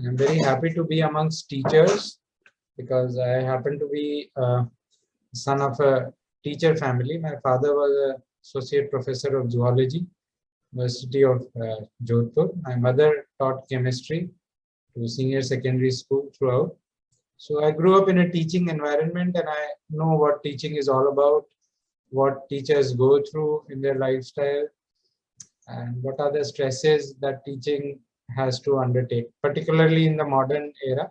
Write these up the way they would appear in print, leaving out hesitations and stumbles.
I'm very happy to be amongst teachers because I happen to be son of a teacher family. My father was an associate professor of zoology, University of Jodhpur. My mother taught chemistry to senior secondary school throughout. So I grew up in a teaching environment and I know what teaching is all about, what teachers go through in their lifestyle, and what are the stresses that teaching has to undertake, particularly in the modern era.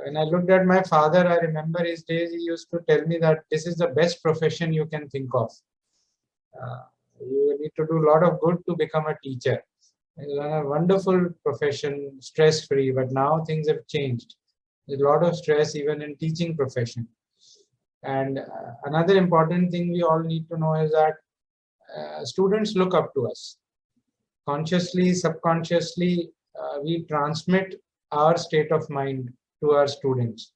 When I looked at my father, I remember his days, he used to tell me that this is the best profession you can think of. Uh, you need to do a lot of good to become a teacher. It's a wonderful profession, stress-free, but now things have changed. There's a lot of stress even in teaching profession. And another important thing we all need to know is that students look up to us. Consciously, subconsciously, we transmit our state of mind to our students.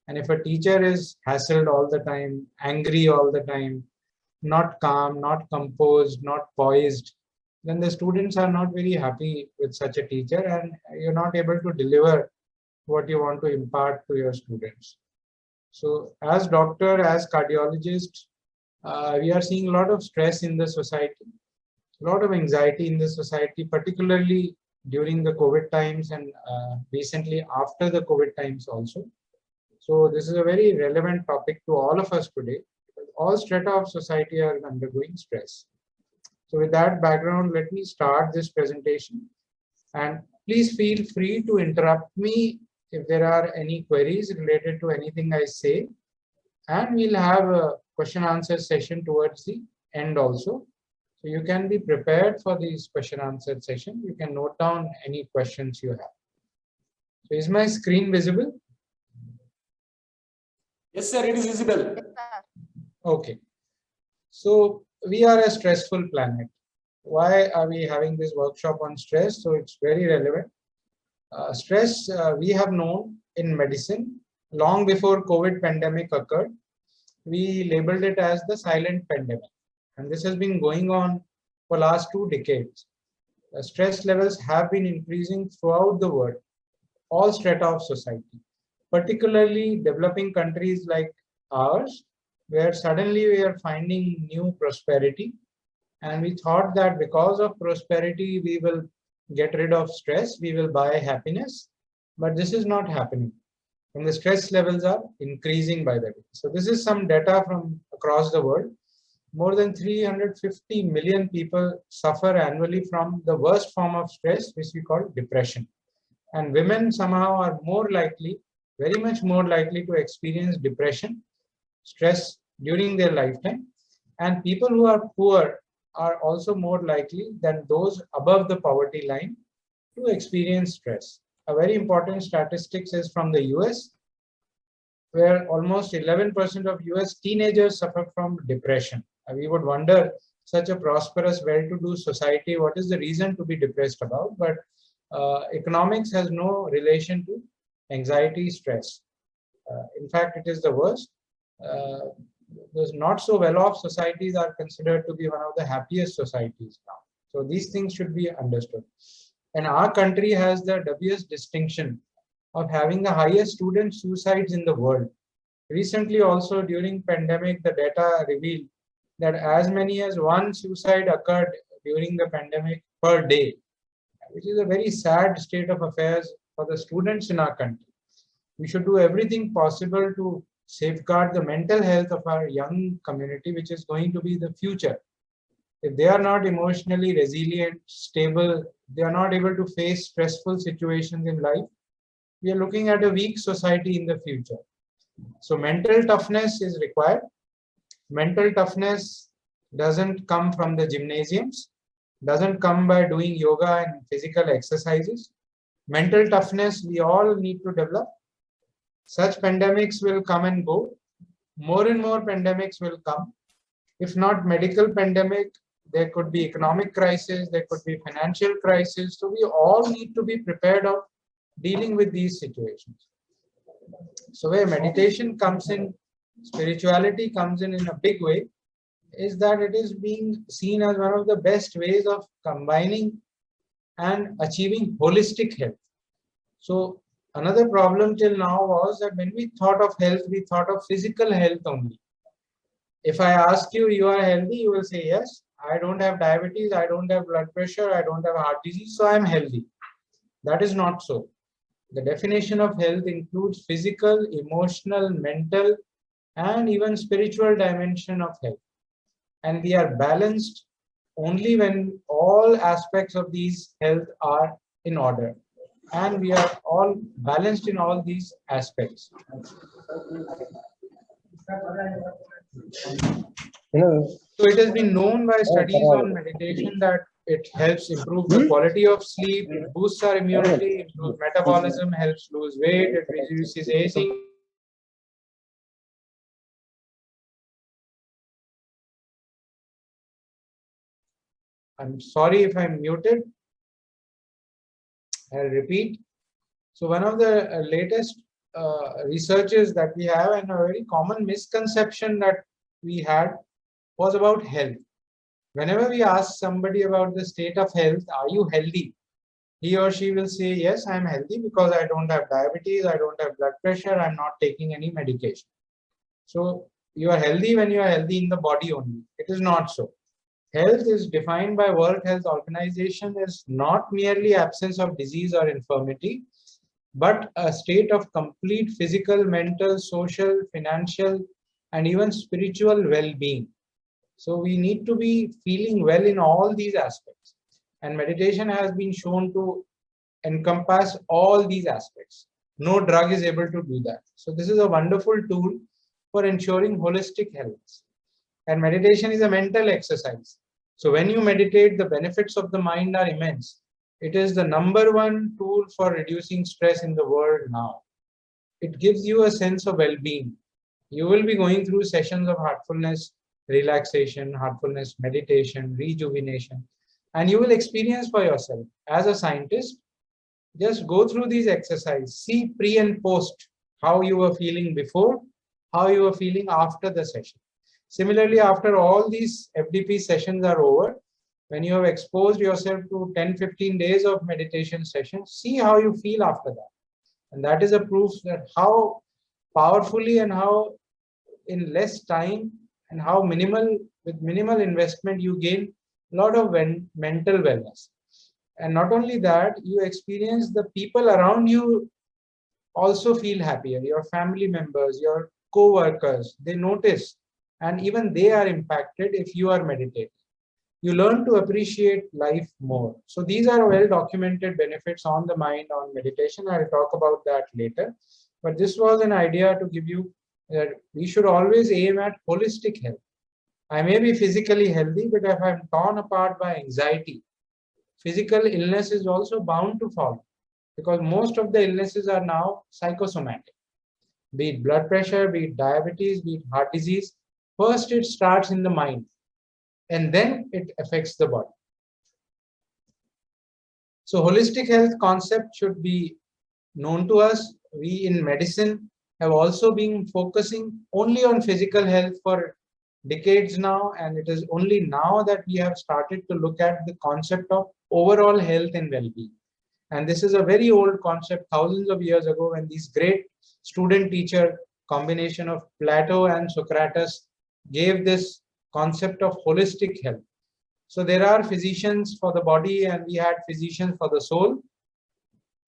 And if a teacher is hassled all the time, angry all the time, not calm, not composed, not poised, then the students are not very happy with such a teacher and you're not able to deliver what you want to impart to your students. So as doctor, as cardiologist, we are seeing a lot of stress in the society, a lot of anxiety in the society, particularly during the COVID times and recently after the COVID times also. So this is a very relevant topic to all of us today. All strata of society are undergoing stress. So with that background, let me start this presentation. And please feel free to interrupt me if there are any queries related to anything I say. And we'll have a question answer session towards the end also. So you can be prepared for this question answer session. You can note down any questions you have. So is my screen visible? Yes, sir, it is visible. Okay. So we are a stressful planet. Why are we having this workshop on stress? So it's very relevant. Stress we have known in medicine long before COVID pandemic occurred. We labeled it as the silent pandemic. And this has been going on for last 2 decades. Stress levels have been increasing throughout the world, all strata of society, particularly developing countries like ours, where suddenly we are finding new prosperity. And we thought that because of prosperity, we will get rid of stress, we will buy happiness, but this is not happening. And the stress levels are increasing by the day. So this is some data from across the world. More than 350 million people suffer annually from the worst form of stress, which we call depression. And women somehow are more likely, very much more likely to experience depression, stress during their lifetime. And people who are poor are also more likely than those above the poverty line to experience stress. A very important statistics is from the US, where almost 11% of US teenagers suffer from depression. We would wonder, such a prosperous, well-to-do society, what is the reason to be depressed about? But economics has no relation to anxiety, stress. In fact, it is the worst. Those not so well-off societies are considered to be one of the happiest societies now. So these things should be understood. And our country has the dubious distinction of having the highest student suicides in the world. Recently also during pandemic, the data revealed that as many as 1 suicide occurred during the pandemic per day, which is a very sad state of affairs for the students in our country. We should do everything possible to safeguard the mental health of our young community, which is going to be the future. If they are not emotionally resilient, stable, they are not able to face stressful situations in life, we are looking at a weak society in the future. So mental toughness is required. Mental toughness doesn't come from the gymnasiums, doesn't come by doing yoga and physical exercises. Mental toughness we all need to develop. Such pandemics will come and go. More and more pandemics will come. If not medical pandemic, there could be economic crisis, there could be financial crisis. So we all need to be prepared of dealing with these situations. So where meditation comes in, spirituality comes in a big way, is that it is being seen as one of the best ways of combining and achieving holistic health. So another problem till now was that when we thought of health, we thought of physical health only. If I ask you, you are healthy, you will say, yes, I don't have diabetes, I don't have blood pressure, I don't have heart disease, so I'm healthy. That is not so. The definition of health includes physical, emotional, mental, and even spiritual dimension of health. And we are balanced only when all aspects of these health are in order. And we are all balanced in all these aspects. So it has been known by studies on meditation that it helps improve the quality of sleep, it boosts our immunity, improves metabolism, helps lose weight, it reduces aging. I'm sorry if I'm muted. I'll repeat. So one of the latest researches that we have, and a very common misconception that we had, was about health. Whenever we ask somebody about the state of health, are you healthy? He or she will say, yes, I'm healthy because I don't have diabetes, I don't have blood pressure, I'm not taking any medication. So you are healthy when you are healthy in the body only. It is not so. Health is defined by World Health Organization as not merely absence of disease or infirmity, but a state of complete physical, mental, social, financial, and even spiritual well-being. So we need to be feeling well in all these aspects. And meditation has been shown to encompass all these aspects. No drug is able to do that. So this is a wonderful tool for ensuring holistic health. And meditation is a mental exercise. So when you meditate, the benefits of the mind are immense. It is the #1 tool for reducing stress in the world now. It gives you a sense of well-being. You will be going through sessions of heartfulness, relaxation, heartfulness, meditation, rejuvenation, and you will experience for yourself. As a scientist, just go through these exercises, see pre and post, how you were feeling before, how you were feeling after the session. Similarly, after all these FDP sessions are over, when you have exposed yourself to 10-15 days of meditation sessions, see how you feel after that. And that is a proof that how powerfully and how in less time and how with minimal investment you gain a lot of mental wellness. And not only that, you experience the people around you also feel happier. Your family members, your co-workers, they notice, and even they are impacted if you are meditating. You learn to appreciate life more. So these are well documented benefits on the mind on meditation. I'll talk about that later. But this was an idea to give you that we should always aim at holistic health. I may be physically healthy, but if I'm torn apart by anxiety, physical illness is also bound to follow, because most of the illnesses are now psychosomatic. Be it blood pressure, be it diabetes, be it heart disease. First, it starts in the mind, and then it affects the body. So holistic health concept should be known to us. We in medicine have also been focusing only on physical health for decades now, and it is only now that we have started to look at the concept of overall health and well-being. And this is a very old concept, thousands of years ago, when these great student-teacher combination of Plato and Socrates gave this concept of holistic health. So there are physicians for the body and we had physicians for the soul.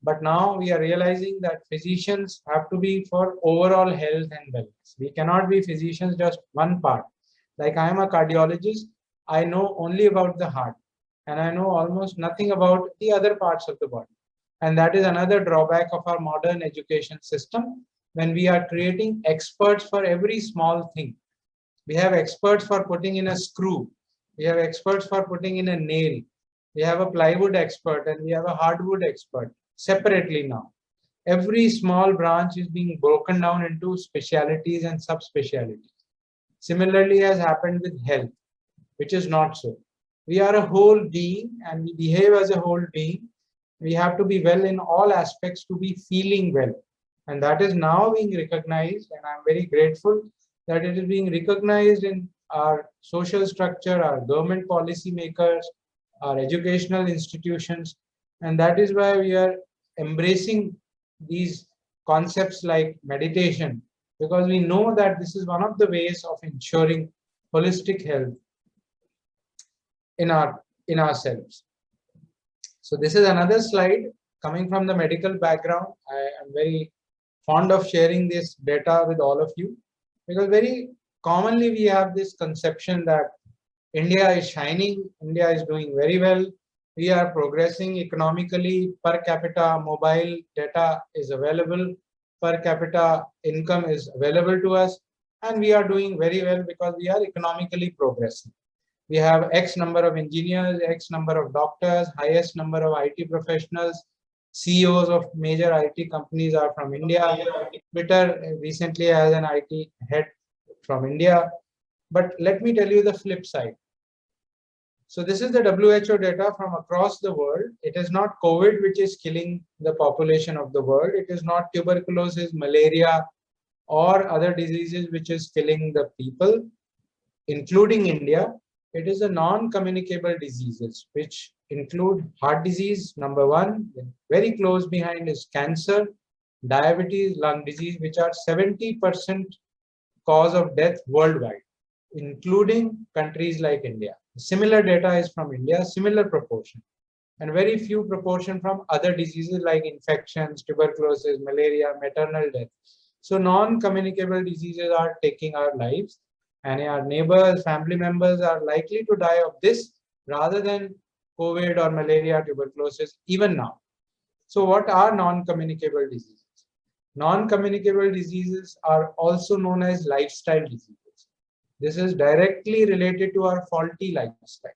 But now we are realizing that physicians have to be for overall health and wellness. We cannot be physicians just one part. Like I am a cardiologist, I know only about the heart and I know almost nothing about the other parts of the body. And that is another drawback of our modern education system, when we are creating experts for every small thing. We have experts for putting in a screw. We have experts for putting in a nail. We have a plywood expert and we have a hardwood expert separately now. Every small branch is being broken down into specialities and subspecialties. Similarly has happened with health, which is not so. We are a whole being and we behave as a whole being. We have to be well in all aspects to be feeling well. And that is now being recognized, and I'm very grateful that it is being recognized in our social structure, our government policy makers, our educational institutions. And that is why we are embracing these concepts like meditation, because we know that this is one of the ways of ensuring holistic health in ourselves. So this is another slide coming from the medical background. I am very fond of sharing this data with all of you, because very commonly we have this conception that India is shining, India is doing very well, we are progressing economically, per capita mobile data is available, per capita income is available to us, and we are doing very well because we are economically progressing. We have X number of engineers, X number of doctors, highest number of IT professionals, CEOs of major IT companies are from India. Twitter recently has an IT head from India. But let me tell you the flip side. So this is the WHO data from across the world. It is not COVID which is killing the population of the world. It is not tuberculosis, malaria, or other diseases which is killing the people, including India. It is the non-communicable diseases, which include heart disease, number one. Very close behind is cancer, diabetes, lung disease, which are 70% cause of death worldwide, including countries like India. Similar data is from India, similar proportion, and very few proportion from other diseases like infections, tuberculosis, malaria, maternal death. So non-communicable diseases are taking our lives, and our neighbors, family members are likely to die of this rather than COVID or malaria, tuberculosis, even now. So what are non-communicable diseases? Non-communicable diseases are also known as lifestyle diseases. This is directly related to our faulty lifestyle.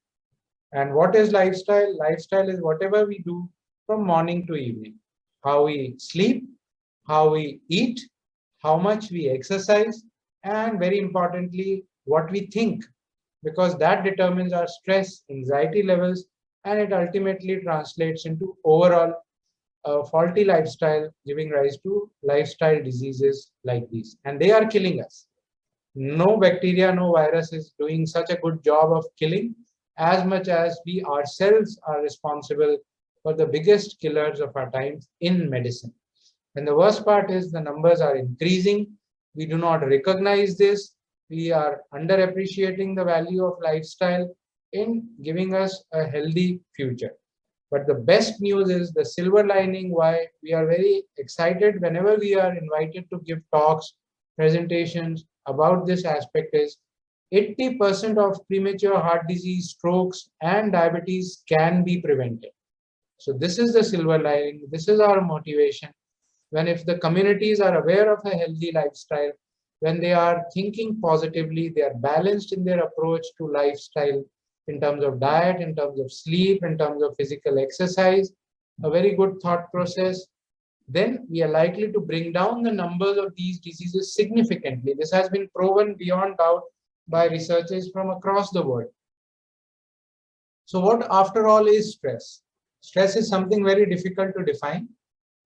And what is lifestyle? Lifestyle is whatever we do from morning to evening. How we sleep, how we eat, how much we exercise, and very importantly, what we think, because that determines our stress, anxiety levels, and it ultimately translates into overall faulty lifestyle, giving rise to lifestyle diseases like these. And they are killing us. No bacteria, no virus is doing such a good job of killing as much as we ourselves are responsible for the biggest killers of our times in medicine. And the worst part is the numbers are increasing. We do not recognize this. We are underappreciating the value of lifestyle in giving us a healthy future. But the best news is the silver lining why we are very excited whenever we are invited to give talks, presentations about this aspect is 80% of premature heart disease, strokes, and diabetes can be prevented. So this is the silver lining. This is our motivation. When if the communities are aware of a healthy lifestyle, when they are thinking positively, they are balanced in their approach to lifestyle in terms of diet, in terms of sleep, in terms of physical exercise, a very good thought process, then we are likely to bring down the numbers of these diseases significantly. This has been proven beyond doubt by researchers from across the world. So what after all is stress? Stress is something very difficult to define.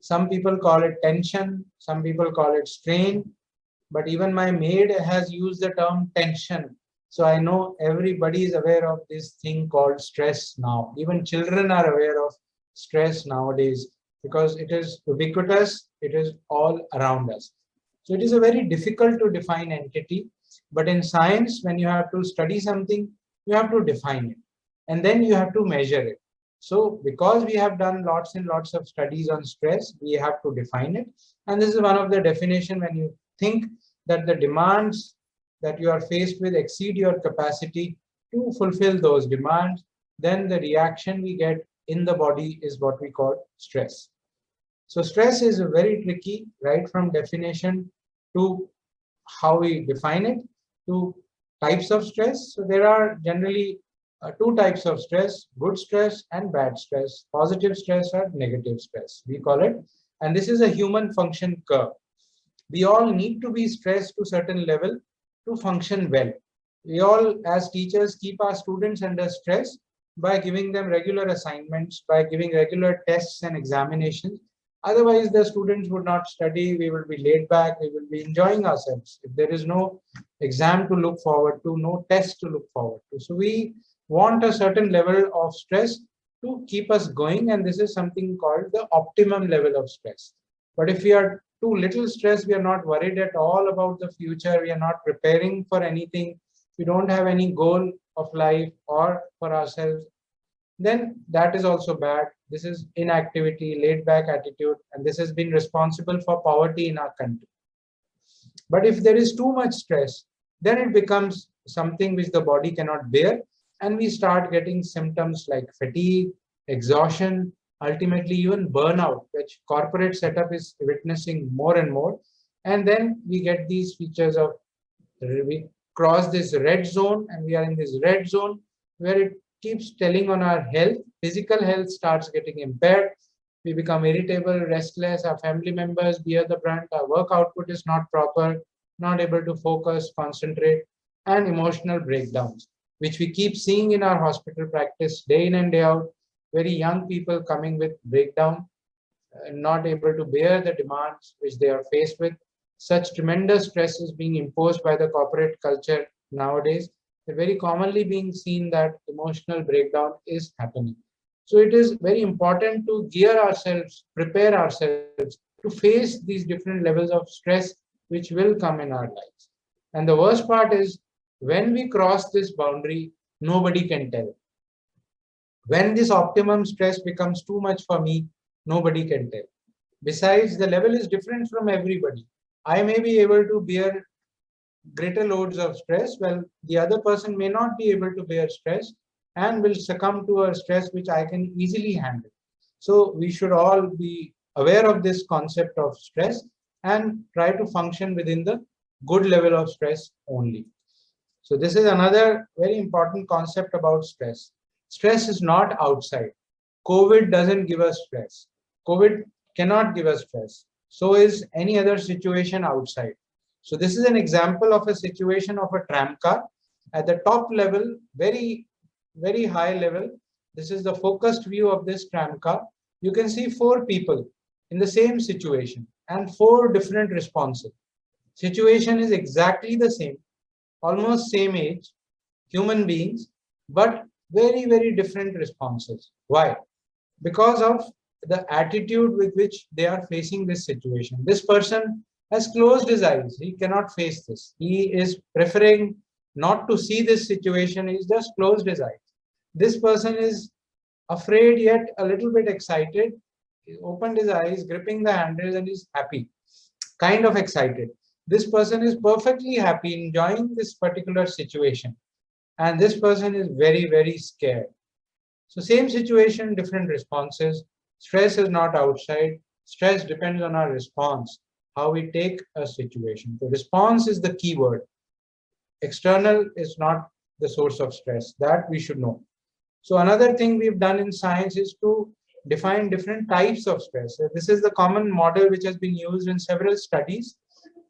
Some people call it tension, some people call it strain, but even my maid has used the term tension. So I know everybody is aware of this thing called stress now. Even children are aware of stress nowadays because it is ubiquitous, it is all around us. So it is a very difficult to define entity, but in science, when you have to study something, you have to define it and then you have to measure it. So because we have done lots and lots of studies on stress, we have to define it. And this is one of the definition when you think that the demands that you are faced with exceed your capacity to fulfill those demands, then the reaction we get in the body is what we call stress. So stress is very tricky, right from definition to how we define it to types of stress. So there are generally two types of stress, good stress and bad stress, positive stress or negative stress, we call it. And this is a human function curve. We all need to be stressed to a certain level to function well. We all, as teachers, keep our students under stress by giving them regular assignments, by giving regular tests and examinations. Otherwise, the students would not study, we will be laid back, we will be enjoying ourselves. If there is no exam to look forward to, no test to look forward to. So we want a certain level of stress to keep us going, and this is something called the optimum level of stress. But if we are too little stressed, we are not worried at all about the future, we are not preparing for anything, we don't have any goal of life or for ourselves, then that is also bad. This is inactivity, laid back attitude, and this has been responsible for poverty in our country. But if there is too much stress, then it becomes something which the body cannot bear, and we start getting symptoms like fatigue, exhaustion, ultimately even burnout, which corporate setup is witnessing more and more. And then we get these features of, we cross this red zone, and we are in this red zone where it keeps telling on our health. Physical health starts getting impaired. We become irritable, restless, our family members bear the brunt, our work output is not proper, not able to focus, concentrate, and emotional breakdowns, which we keep seeing in our hospital practice day in and day out. Very young people coming with breakdown, not able to bear the demands which they are faced with. Such tremendous stress is being imposed by the corporate culture nowadays. They're very commonly being seen that emotional breakdown is happening. So it is very important to gear ourselves, prepare ourselves to face these different levels of stress which will come in our lives. And the worst part is when we cross this boundary, nobody can tell. When this optimum stress becomes too much for me, nobody can tell. Besides, the level is different from everybody. I may be able to bear greater loads of stress, well, the other person may not be able to bear stress and will succumb to a stress which I can easily handle. So we should all be aware of this concept of stress and try to function within the good level of stress only. So this is another very important concept about stress. Stress is not outside. COVID doesn't give us stress. COVID cannot give us stress. So is any other situation outside. So this is an example of a situation of a tram car. At the top level, very high level, this is the focused view of this tram car. You can see 4 people in the same situation and 4 different responses. Situation is exactly the same, almost same age, human beings, but very different responses. Why? Because of the attitude with which they are facing this situation. This person has closed his eyes. He cannot face this. He is preferring not to see this situation. He's just closed his eyes. This person is afraid yet a little bit excited. He opened his eyes, gripping the handles, and is happy, kind of excited. This person is perfectly happy, enjoying this particular situation. And this person is very scared. So same situation, different responses. Stress is not outside. Stress depends on our response, how we take a situation. The response is the key word. External is not the source of stress. That we should know. So another thing we've done in science is to define different types of stress. This is the common model which has been used in several studies,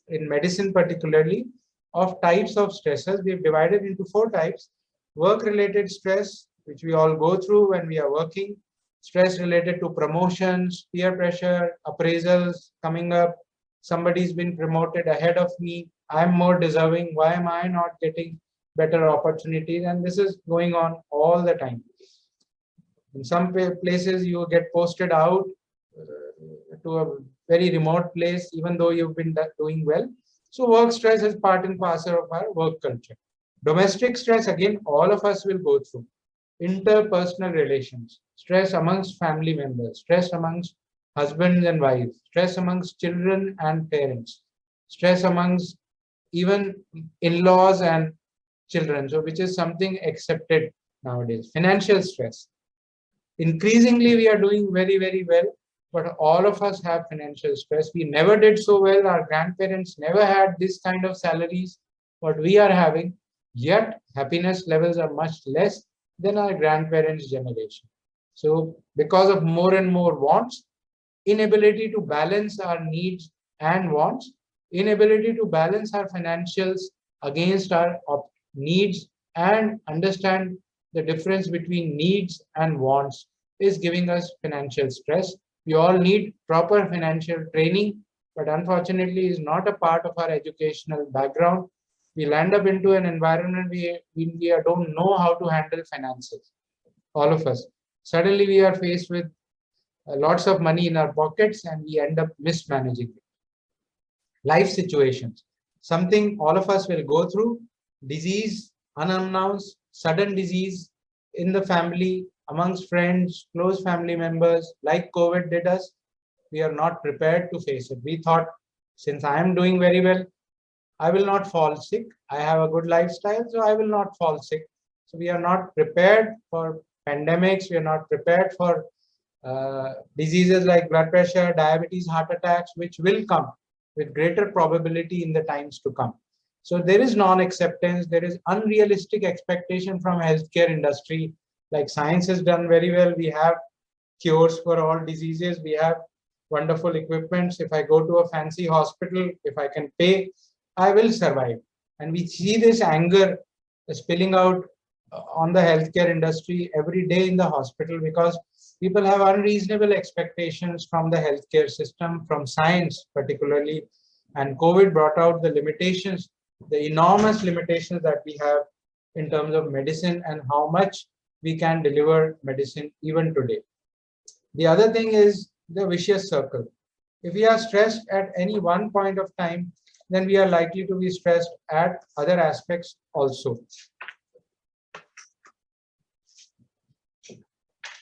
in medicine particularly, of types of stresses. We've divided into 4 types. Work-related stress, which we all go through when we are working. Stress related to promotions, peer pressure, appraisals coming up. Somebody's been promoted ahead of me. I'm more deserving. Why am I not getting better opportunities? And this is going on all the time. In some places, you get posted out to a very remote place, even though you've been doing well. So work stress is part and parcel of our work culture. Domestic stress, again, all of us will go through. Interpersonal relations, stress amongst family members, stress amongst husbands and wives, stress amongst children and parents, stress amongst even in-laws and children, so which is something accepted nowadays. Financial stress. Increasingly, we are doing very well, but all of us have financial stress. We never did so well. Our grandparents never had this kind of salaries, what we are having, yet happiness levels are much less than our grandparents' generation. So because of more and more wants, inability to balance our needs and wants, inability to balance our financials against our needs and understand the difference between needs and wants is giving us financial stress. We all need proper financial training, but unfortunately is not a part of our educational background. We land up into an environment we don't know how to handle finances. All of us. Suddenly we are faced with lots of money in our pockets and we end up mismanaging it. Life situations, something all of us will go through, disease, unannounced, sudden disease in the family, amongst friends, close family members, like COVID did us. We are not prepared to face it. We thought, since I am doing very well, I will not fall sick. I have a good lifestyle, so I will not fall sick. So we are not prepared for pandemics. We are not prepared for diseases like blood pressure, diabetes, heart attacks, which will come with greater probability in the times to come. So there is non-acceptance. There is unrealistic expectation from healthcare industry. Like science has done very well. We have cures for all diseases. We have wonderful equipments. If I go to a fancy hospital, if I can pay, I will survive. And we see this anger spilling out on the healthcare industry every day in the hospital because people have unreasonable expectations from the healthcare system, from science particularly. And COVID brought out the limitations, the enormous limitations that we have in terms of medicine and how much we can deliver medicine even today. The other thing is the vicious circle. If we are stressed at any one point of time, then we are likely to be stressed at other aspects also.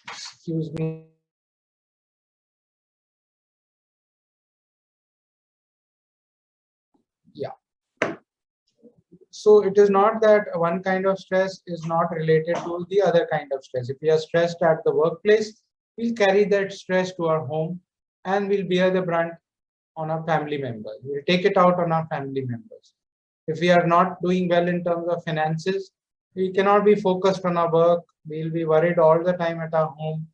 Excuse me. Yeah. So it is not that one kind of stress is not related to the other kind of stress. If we are stressed at the workplace, we'll carry that stress to our home and we'll bear the brunt on our family members. We'll take it out on our family members. If we are not doing well in terms of finances, we cannot be focused on our work. We'll be worried all the time at our home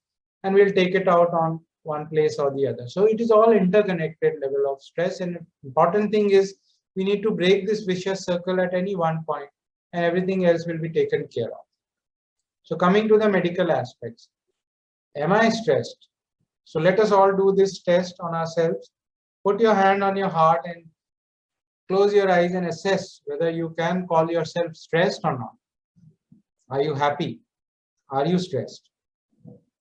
and we'll take it out on one place or the other. So it is all interconnected level of stress. And important thing is we need to break this vicious circle at any one point and everything else will be taken care of. So coming to the medical aspects, am I stressed? So let us all do this test on ourselves. Put your hand on your heart and close your eyes and assess whether you can call yourself stressed or not. Are you happy? Are you stressed?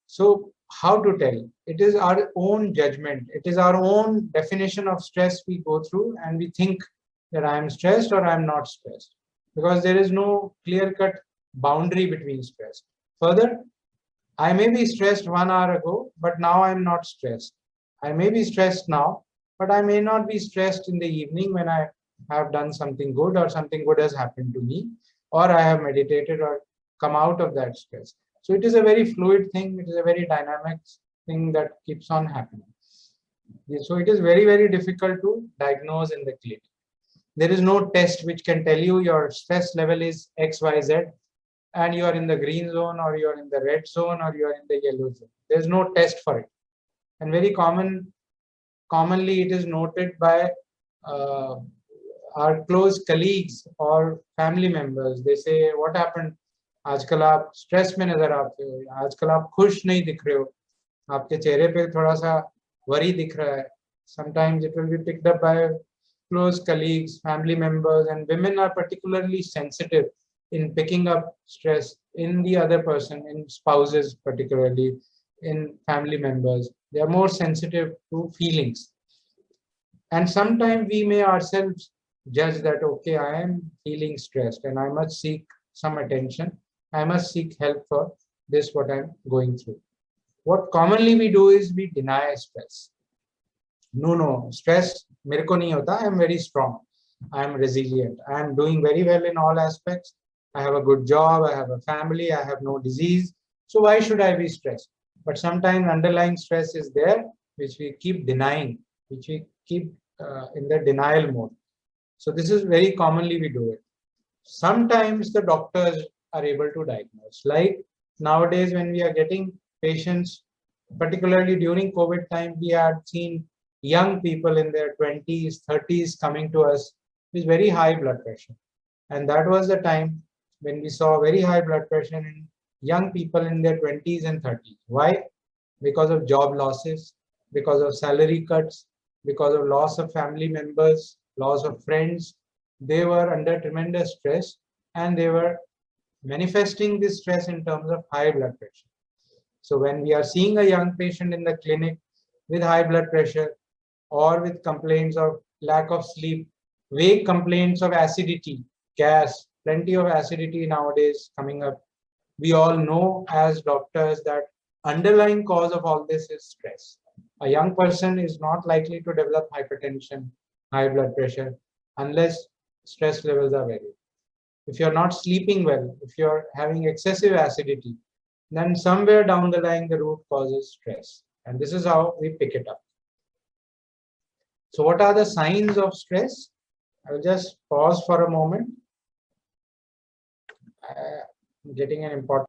So how to tell? It is our own judgment. It is our own definition of stress we go through and we think that I am stressed or I am not stressed because there is no clear-cut boundary between stress. Further, I may be stressed 1 hour ago, but now I'm not stressed. I may be stressed now, but I may not be stressed in the evening when I have done something good or something good has happened to me, or I have meditated or come out of that stress. So it is a very fluid thing. It is a very dynamic thing that keeps on happening. So it is very, very difficult to diagnose in the clinic. There is no test which can tell you your stress level is X, Y, Z, and you are in the green zone or you are in the red zone or you are in the yellow zone. There's no test for it. And very commonly it is noted by our close colleagues or family members. They say, what happened? आजकल आप stress में नजर आते हो, आजकल आप खुश नहीं दिख रहे हो, आपके चेहरे पे थोड़ा सा वरी दिख रहा है. Sometimes it will be picked up by close colleagues, family members, and women are particularly sensitive in picking up stress in the other person, in spouses particularly, in family members. They are more sensitive to feelings. And sometimes we may ourselves judge that, okay, I am feeling stressed and I must seek some attention. I must seek help for this, what I'm going through. What commonly we do is we deny stress. No, stress, mere ko nahi hota. I am very strong. I am resilient. I am doing very well in all aspects. I have a good job. I have a family. I have no disease. So why should I be stressed? But sometimes underlying stress is there, which we keep denying, which we keep in the denial mode. So this is very commonly we do it. Sometimes the doctors are able to diagnose. Like nowadays, when we are getting patients, particularly during COVID time, we had seen young people in their 20s, 30s coming to us with very high blood pressure. And that was the time when we saw very high blood pressure in young people in their 20s and 30s. Why? Because of job losses, because of salary cuts, because of loss of family members, loss of friends. They were under tremendous stress and they were manifesting this stress in terms of high blood pressure. So when we are seeing a young patient in the clinic with high blood pressure or with complaints of lack of sleep, vague complaints of acidity, gas, plenty of acidity nowadays coming up, we all know as doctors that underlying cause of all this is stress. A young person is not likely to develop hypertension, high blood pressure, unless stress levels are very high. If you're not sleeping well, if you're having excessive acidity, then somewhere down the line, the root cause is stress. And this is how we pick it up. So what are the signs of stress? I will just pause for a moment. I'm getting an important.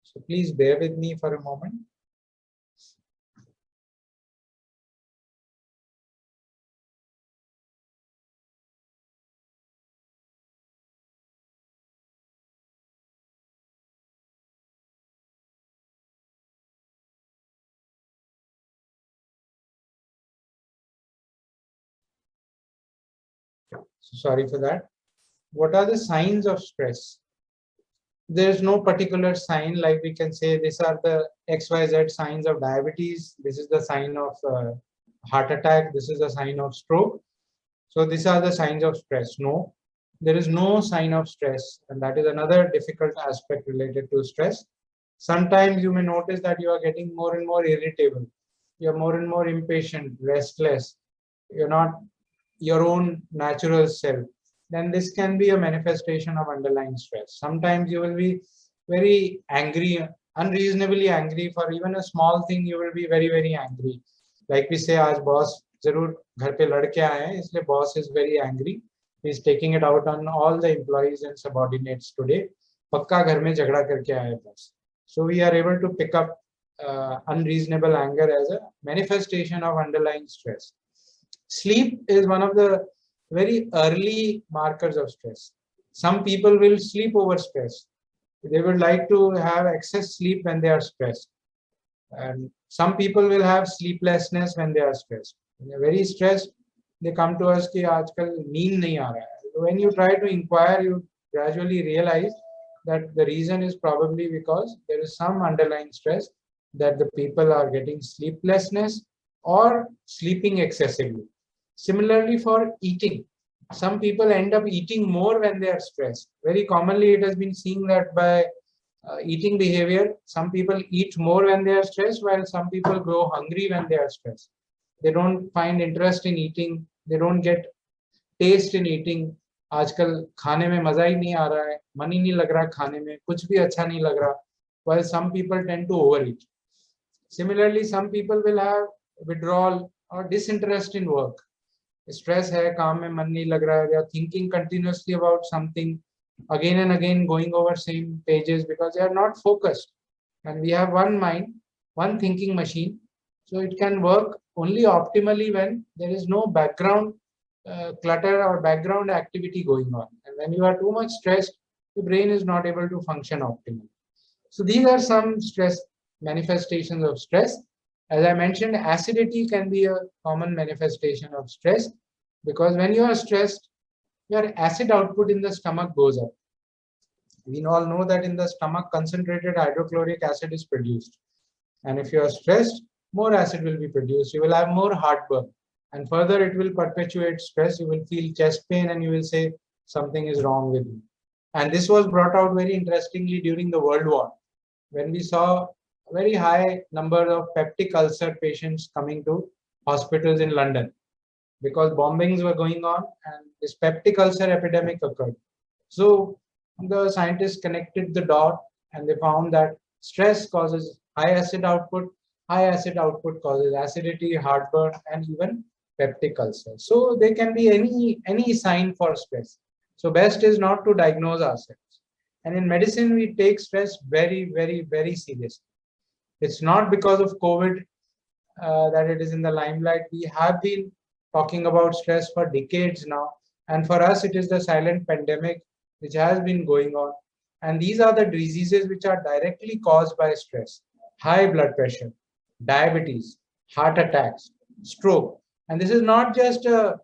So please bear with me for a moment. So sorry for that. What are the signs of stress? There's no particular sign like we can say these are the XYZ signs of diabetes. This is the sign of heart attack. This is a sign of stroke. So these are the signs of stress. No, there is no sign of stress. And that is another difficult aspect related to stress. Sometimes you may notice that you are getting more and more irritable. You're more and more impatient, restless. You're not your own natural self. Then this can be a manifestation of underlying stress. Sometimes you will be very angry, unreasonably angry for even a small thing. You will be very, very angry. Like we say, आज boss जरूर घर पे लड़के आए हैं, इसलिए boss is very angry. He is taking it out on all the employees and subordinates today. पक्का घर में झगड़ा करके आए boss. So we are able to pick up unreasonable anger as a manifestation of underlying stress. Sleep is one of the very early markers of stress. Some people will sleep over stress. They would like to have excess sleep when they are stressed. And some people will have sleeplessness when they are stressed. When they're very stressed, they come to us कि आजकल नींद नहीं आ रहा है. When you try to inquire, you gradually realize that the reason is probably because there is some underlying stress that the people are getting sleeplessness or sleeping excessively. Similarly, for eating, some people end up eating more when they are stressed. Very commonly, it has been seen that by eating behavior, some people eat more when they are stressed, while some people grow hungry when they are stressed. They don't find interest in eating. They don't get taste in eating. आजकल खाने में मजा ही नहीं आ रहा है, मन ही नहीं लग रहा खाने में, कुछ भी अच्छा नहीं लग रहा. While some people tend to overeat. Similarly, some people will have withdrawal or disinterest in work. Stress है, काम में मन नहीं लग रहा है. They are thinking continuously about something, again and again going over same pages because they are not focused. And we have one mind, one thinking machine. So it can work only optimally when there is no background clutter or background activity going on. And when you are too much stressed, the brain is not able to function optimally. So these are some stress manifestations of stress. As I mentioned, acidity can be a common manifestation of stress because when you are stressed, your acid output in the stomach goes up. We all know that in the stomach, concentrated hydrochloric acid is produced. And if you are stressed, more acid will be produced. You will have more heartburn. And further, it will perpetuate stress. You will feel chest pain and you will say something is wrong with you. And this was brought out very interestingly during the World War, when we saw a very high number of peptic ulcer patients coming to hospitals in London because bombings were going on and this peptic ulcer epidemic occurred. So the scientists connected the dot and they found that stress causes high acid output causes acidity, heartburn, and even peptic ulcer. So there can be any sign for stress. So best is not to diagnose ourselves. And in medicine, we take stress very, very, very seriously. It's not because of COVID that it is in the limelight. We have been talking about stress for decades now. And for us, it is the silent pandemic which has been going on. And these are the diseases which are directly caused by stress. High blood pressure, diabetes, heart attacks, stroke. And this is not just a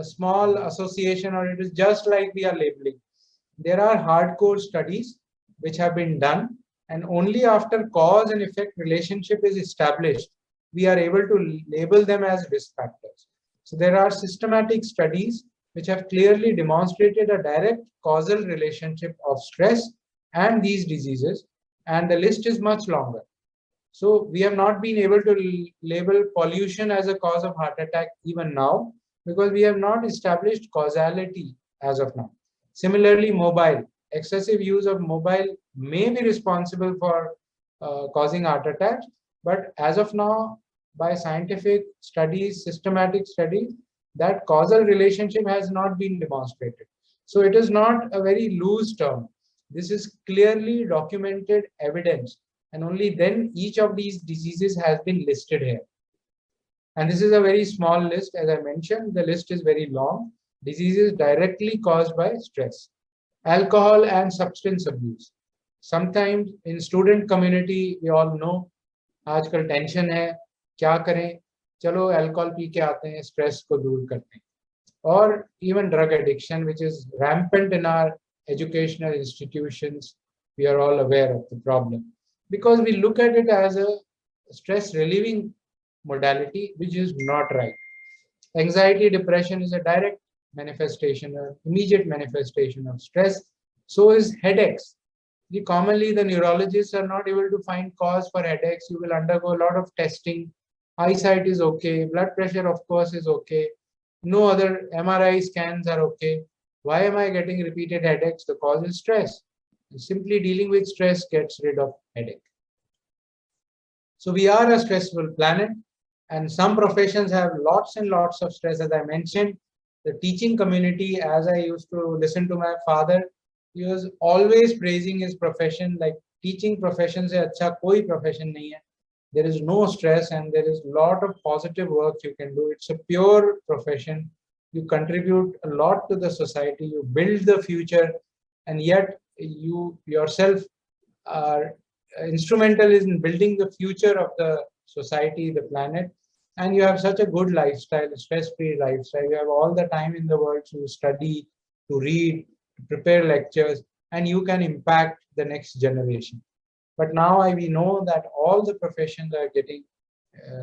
small association, or it is just like we are labeling. There are hardcore studies which have been done, and only after cause and effect relationship is established, we are able to label them as risk factors. So there are systematic studies which have clearly demonstrated a direct causal relationship of stress and these diseases, and the list is much longer. So we have not been able to label pollution as a cause of heart attack even now, because we have not established causality as of now. Similarly, excessive use of mobile may be responsible for causing heart attacks, but as of now, by scientific studies, systematic studies, that causal relationship has not been demonstrated. So it is not a very loose term. This is clearly documented evidence, and only then each of these diseases has been listed here. And this is a very small list. As I mentioned, the list is very long. Diseases directly caused by stress. Alcohol and substance abuse. Sometimes in student community, we all know, आजकल tension है, क्या करें, चलो alcohol P के आते हैं, stress को दूर करते हैं. Or even drug addiction, which is rampant in our educational institutions. We are all aware of the problem, because we look at it as a stress relieving modality, which is not right. Anxiety, depression is a direct manifestation, or immediate manifestation of stress. So is headaches. Commonly, the neurologists are not able to find cause for headaches. You will undergo a lot of testing. Eyesight is okay. Blood pressure, of course, is okay. No other MRI scans are okay. Why am I getting repeated headaches? The cause is stress. Simply dealing with stress gets rid of headache. So we are a stressful planet, and some professions have lots and lots of stress. As I mentioned, the teaching community, as I used to listen to my father, he was always praising his profession, like teaching profession se acha koi profession nahi hai. There is no stress, and there is a lot of positive work you can do. It's a pure profession. You contribute a lot to the society, you build the future, and yet you yourself are instrumental in building the future of the society, the planet. And you have such a good lifestyle, a stress-free lifestyle. You have all the time in the world to study, to read, to prepare lectures, and you can impact the next generation. But now we know that all the professions are getting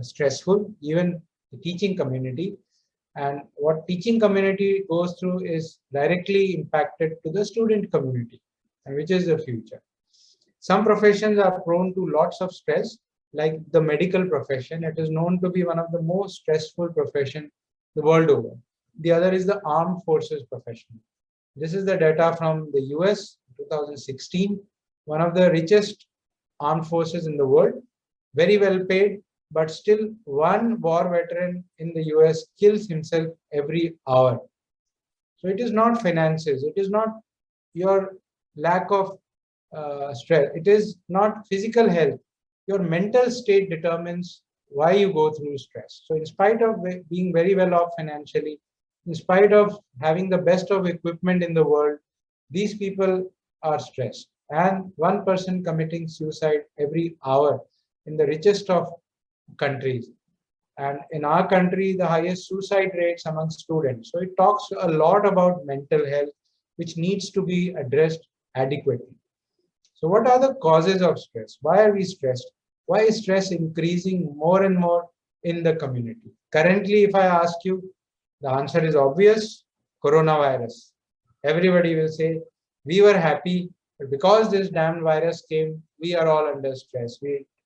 stressful, even the teaching community. And what teaching community goes through is directly impacted to the student community, and which is the future. Some professions are prone to lots of stress, like the medical profession. It is known to be one of the most stressful professions the world over. The other is the armed forces profession. This is the data from the US, 2016, one of the richest armed forces in the world, very well paid, but still one war veteran in the US kills himself every hour. So it is not finances, it is not your lack of stress, it is not physical health. Your mental state determines why you go through stress. So in spite of being very well off financially, in spite of having the best of equipment in the world, these people are stressed. And one person committing suicide every hour in the richest of countries. And in our country, the highest suicide rates among students. So it talks a lot about mental health, which needs to be addressed adequately. So what are the causes of stress? Why are we stressed? Why is stress increasing more and more in the community? Currently, if I ask you, the answer is obvious: coronavirus. Everybody will say, we were happy, but because this damn virus came, we are all under stress.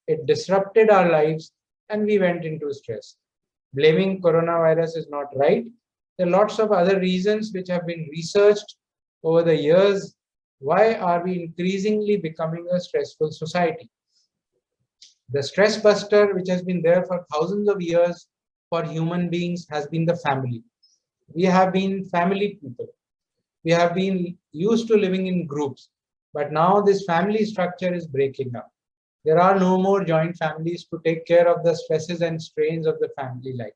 It disrupted our lives and we went into stress. Blaming coronavirus is not right. There are lots of other reasons which have been researched over the years. Why are we increasingly becoming a stressful society? The stress buster, which has been there for thousands of years for human beings, has been the family. We have been family people. We have been used to living in groups, but now this family structure is breaking up. There are no more joint families to take care of the stresses and strains of the family life.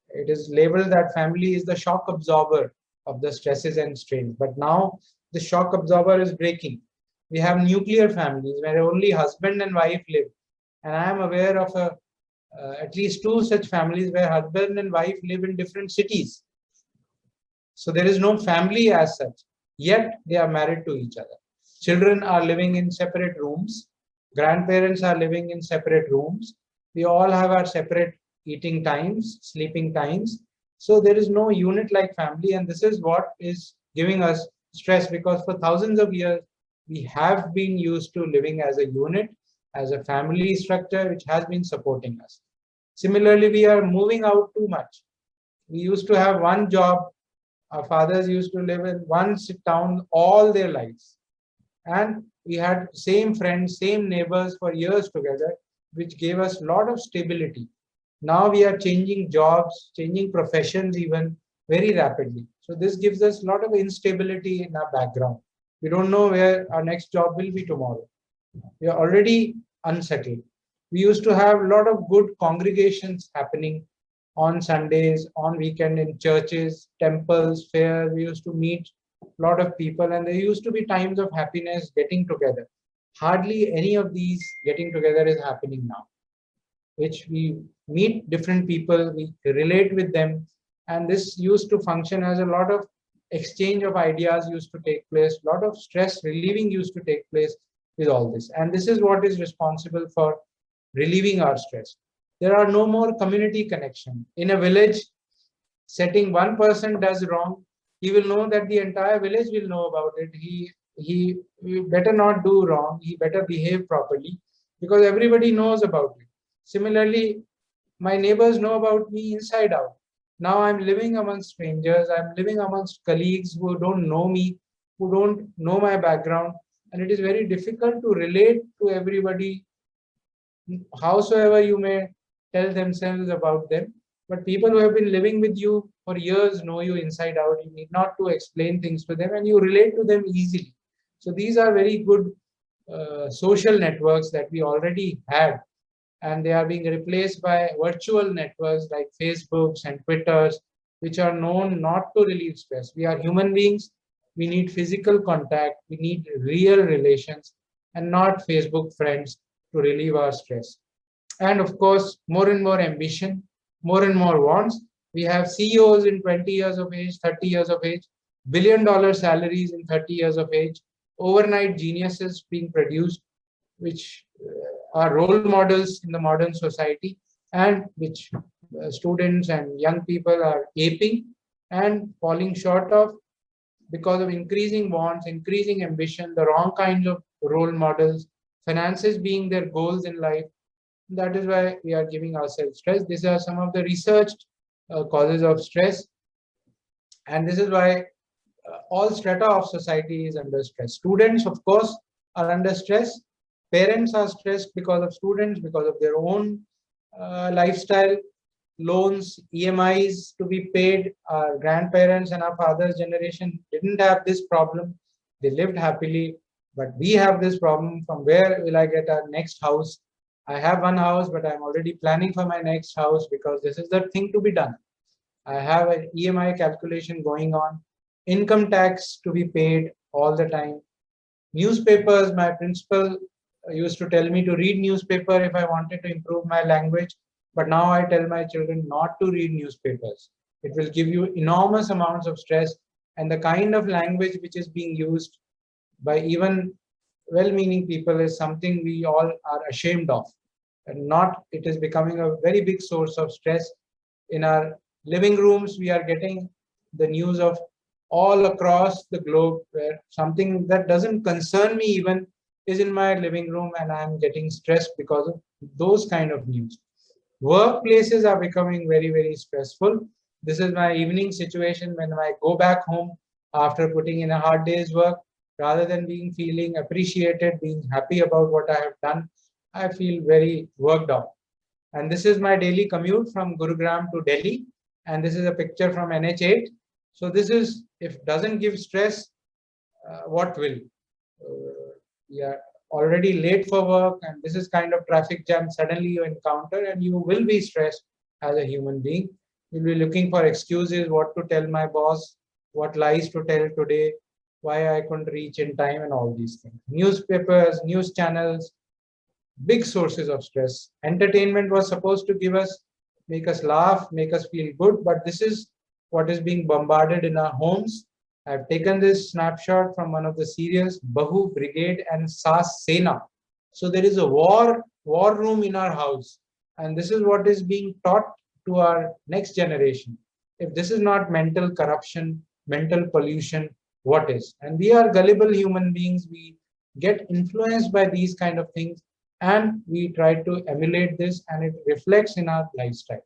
It is labeled that family is the shock absorber of the stresses and strains, but now the shock absorber is breaking. We have nuclear families where only husband and wife live. And I am aware of a at least two such families where husband and wife live in different cities. So there is no family as such, yet they are married to each other. Children are living in separate rooms. Grandparents are living in separate rooms. We all have our separate eating times, sleeping times. So there is no unit like family, and this is what is giving us stress, because for thousands of years we have been used to living as a unit, as a family structure which has been supporting us. Similarly, we are moving out too much. We used to have one job. Our fathers used to live in one town all their lives. And we had same friends, same neighbors for years together, which gave us a lot of stability. Now we are changing jobs, changing professions even very rapidly. So this gives us a lot of instability in our background. We don't know where our next job will be tomorrow. We are already unsettled. We used to have a lot of good congregations happening on Sundays, on weekend in churches, temples, fairs. We used to meet a lot of people, and there used to be times of happiness getting together. Hardly any of these getting together is happening now, which we meet different people, we relate with them, and this used to function as a lot of exchange of ideas used to take place, a lot of stress relieving used to take place with all this. And this is what is responsible for relieving our stress. There are no more community connection. In a village setting, one person does wrong, he will know that the entire village will know about it. He better not do wrong, he better behave properly, because everybody knows about it. Similarly, my neighbors know about me inside out. Now I'm living amongst strangers, I'm living amongst colleagues who don't know me, who don't know my background, and it is very difficult to relate to everybody, howsoever you may tell themselves about them. But people who have been living with you for years know you inside out. You need not to explain things to them, and you relate to them easily. So these are very good social networks that we already had, and they are being replaced by virtual networks like Facebooks and Twitters, which are known not to relieve stress. We are human beings. We need physical contact. We need real relations, and not Facebook friends to relieve our stress. And of course, more and more ambition, more and more wants. We have CEOs in 20 years of age, 30 years of age, $1 billion salaries in 30 years of age, overnight geniuses being produced, which are role models in the modern society, and which students and young people are aping and falling short of because of increasing wants, increasing ambition, the wrong kinds of role models, finances being their goals in life. That is why we are giving ourselves stress. These are some of the researched causes of stress, and this is why all strata of society is under stress. Students, of course, are under stress. Parents are stressed because of students, because of their own lifestyle, loans, EMIs to be paid. Our grandparents and our father's generation didn't have this problem. They lived happily, but we have this problem. From where will I get our next house? I have one house, but I'm already planning for my next house because this is the thing to be done. I have an EMI calculation going on, income tax to be paid all the time. Newspapers, my principal used to tell me to read newspaper if I wanted to improve my language, but now I tell my children not to read newspapers. It will give you enormous amounts of stress, and the kind of language which is being used by even well-meaning people is something we all are ashamed of, and not, it is becoming a very big source of stress. In our living rooms, we are getting the news of all across the globe where something that doesn't concern me even is in my living room, and I'm getting stressed because of those kind of news. Workplaces are becoming very, very stressful. This is my evening situation when I go back home after putting in a hard day's work. Rather than being feeling appreciated, being happy about what I have done, I feel very worked out. And this is my daily commute from Gurugram to Delhi. And this is a picture from NH8. So this is, if doesn't give stress, what will? We are already late for work, and this is kind of traffic jam suddenly you encounter, and you will be stressed as a human being. You'll be looking for excuses, what to tell my boss, what lies to tell today, why I couldn't reach in time, and all these things. Newspapers, news channels, big sources of stress. Entertainment was supposed to make us laugh, make us feel good, but this is what is being bombarded in our homes. I've taken this snapshot from one of the serials, Bahu Brigade and Saas Sena. So there is a war room in our house, and this is what is being taught to our next generation. If this is not mental corruption, mental pollution, what is? And we are gullible human beings. We get influenced by these kind of things, and we try to emulate this, and it reflects in our lifestyle.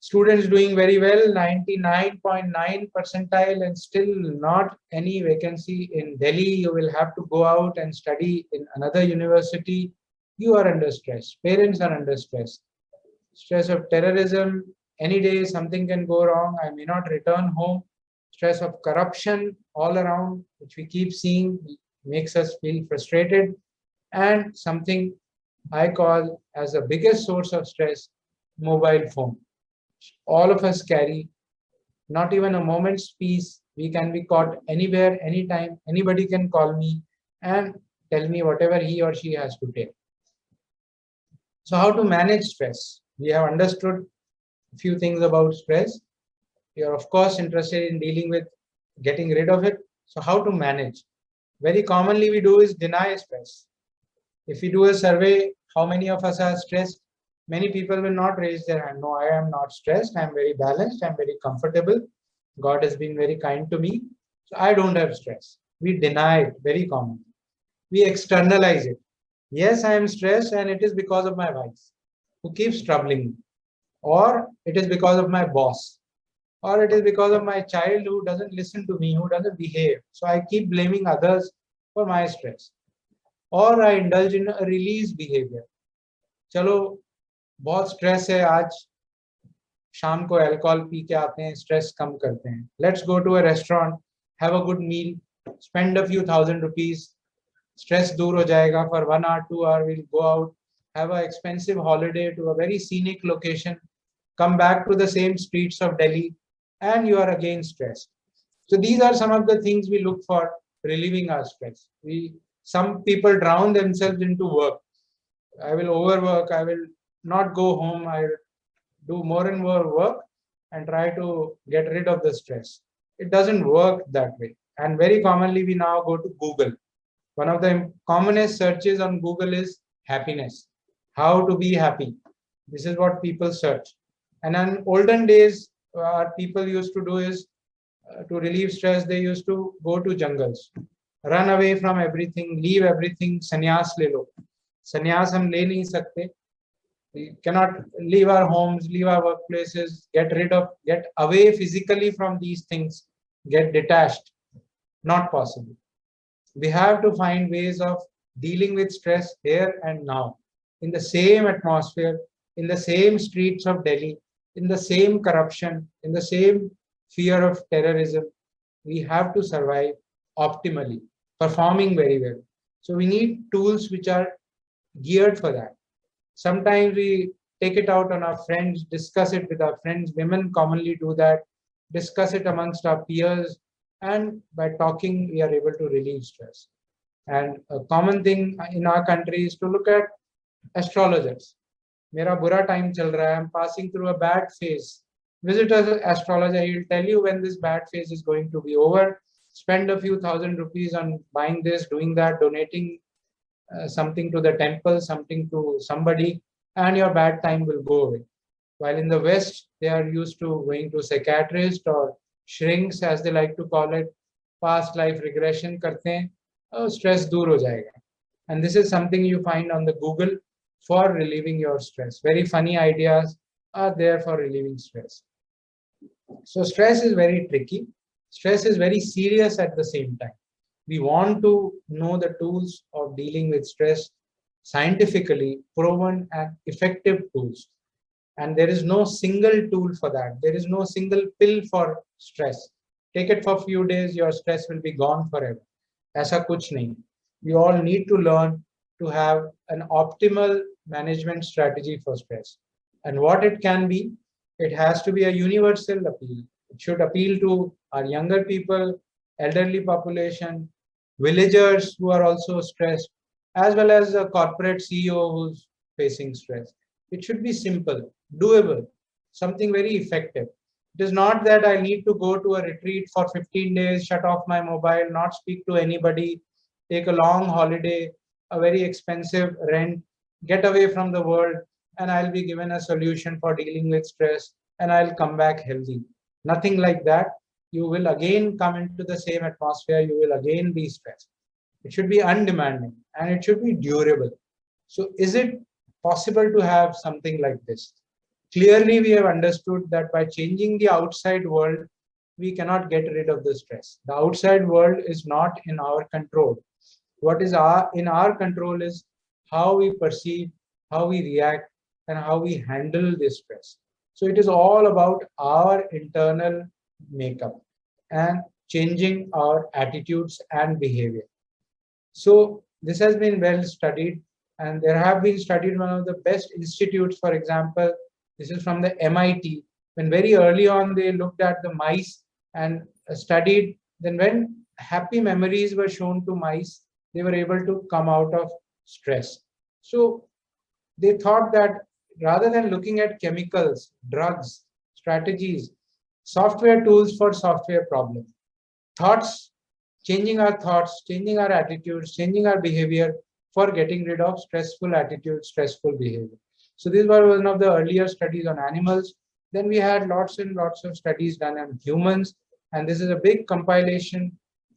Students doing very well, 99.9 percentile, and still not any vacancy in Delhi. You will have to go out and study in another university. You are under stress. Parents are under stress. Stress of terrorism. Any day something can go wrong. I may not return home. Stress of corruption all around, which we keep seeing, makes us feel frustrated. And something I call as the biggest source of stress, mobile phone. All of us carry, not even a moment's peace. We can be caught anywhere, anytime. Anybody can call me and tell me whatever he or she has to tell. So how to manage stress? We have understood a few things about stress. You are of course interested in dealing with getting rid of it. So how to manage? Very commonly we do is deny stress. If we do a survey, how many of us are stressed? Many people will not raise their hand. No, I am not stressed. I am very balanced. I am very comfortable. God has been very kind to me. So I don't have stress. We deny it, very common. We externalize it. Yes, I am stressed and it is because of my wife who keeps troubling me. Or it is because of my boss. Or it is because of my child who doesn't listen to me, who doesn't behave. So I keep blaming others for my stress. Or I indulge in a release behavior. चलो बहुत stress है आज, शाम को alcohol P के आते हैं, stress कम करते हैं. Let's go to a restaurant, have a good meal, spend a few thousand rupees, stress दूर हो जाएगा. For 1 hour 2 hour we'll go out, have an expensive holiday to a very scenic location, come back to the same streets of Delhi, and you are again stressed. So these are some of the things we look for relieving our stress. Some people drown themselves into work. I will overwork, I will not go home, I do more and more work and try to get rid of the stress. It doesn't work that way. And very commonly we now go to Google. One of the commonest searches on Google is happiness. How to be happy. This is what people search. And in olden days, what people used to do is to relieve stress, they used to go to jungles, run away from everything, leave everything, sannyas le lo. Sannyas hum le nahi sakte. We cannot leave our homes, leave our workplaces, get away physically from these things, get detached. Not possible. We have to find ways of dealing with stress here and now, in the same atmosphere, in the same streets of Delhi, in the same corruption, in the same fear of terrorism. We have to survive optimally, performing very well. So we need tools which are geared for that. Sometimes we take it out on our friends, discuss it with our friends. Women commonly do that, discuss it amongst our peers, and by talking, we are able to relieve stress. And a common thing in our country is to look at astrologers. Mera bura time chal raha hai, I'm passing through a bad phase. Visit an astrologer, he will tell you when this bad phase is going to be over. Spend a few thousand rupees on buying this, doing that, donating something to the temple, something to somebody, and your bad time will go away. While in the West, they are used to going to psychiatrist or shrinks, as they like to call it, past life regression karte hain, stress dur ho jayega. And this is something you find on the Google for relieving your stress. Very funny ideas are there for relieving stress. So stress is very tricky. Stress is very serious at the same time. We want to know the tools of dealing with stress, scientifically proven and effective tools. And there is no single tool for that. There is no single pill for stress. Take it for a few days, your stress will be gone forever. Aisa kuch nahi. We all need to learn to have an optimal management strategy for stress. And what it can be, it has to be a universal appeal. It should appeal to our younger people, elderly population, villagers who are also stressed, as well as a corporate CEO who's facing stress. It should be simple, doable, something very effective. It is not that I need to go to a retreat for 15 days, shut off my mobile, not speak to anybody, take a long holiday, a very expensive rent, get away from the world, and I'll be given a solution for dealing with stress and I'll come back healthy. Nothing like that. You will again come into the same atmosphere, you will again be stressed. It should be undemanding and it should be durable. So is it possible to have something like this? Clearly, we have understood that by changing the outside world, we cannot get rid of the stress. The outside world is not in our control. What is in our control is how we perceive, how we react, and how we handle this stress. So it is all about our internal makeup and changing our attitudes and behavior. So this has been well studied, and there have been studied one of the best institutes. For example, this is from the MIT. When very early on they looked at the mice and studied, then when happy memories were shown to mice, they were able to come out of stress. So they thought that rather than looking at chemicals, drugs, strategies, software tools for software problems, thoughts, changing our thoughts, changing our attitudes, changing our behavior for getting rid of stressful attitudes, stressful behavior. So this was one of the earlier studies on animals. Then we had lots and lots of studies done on humans. And this is a big compilation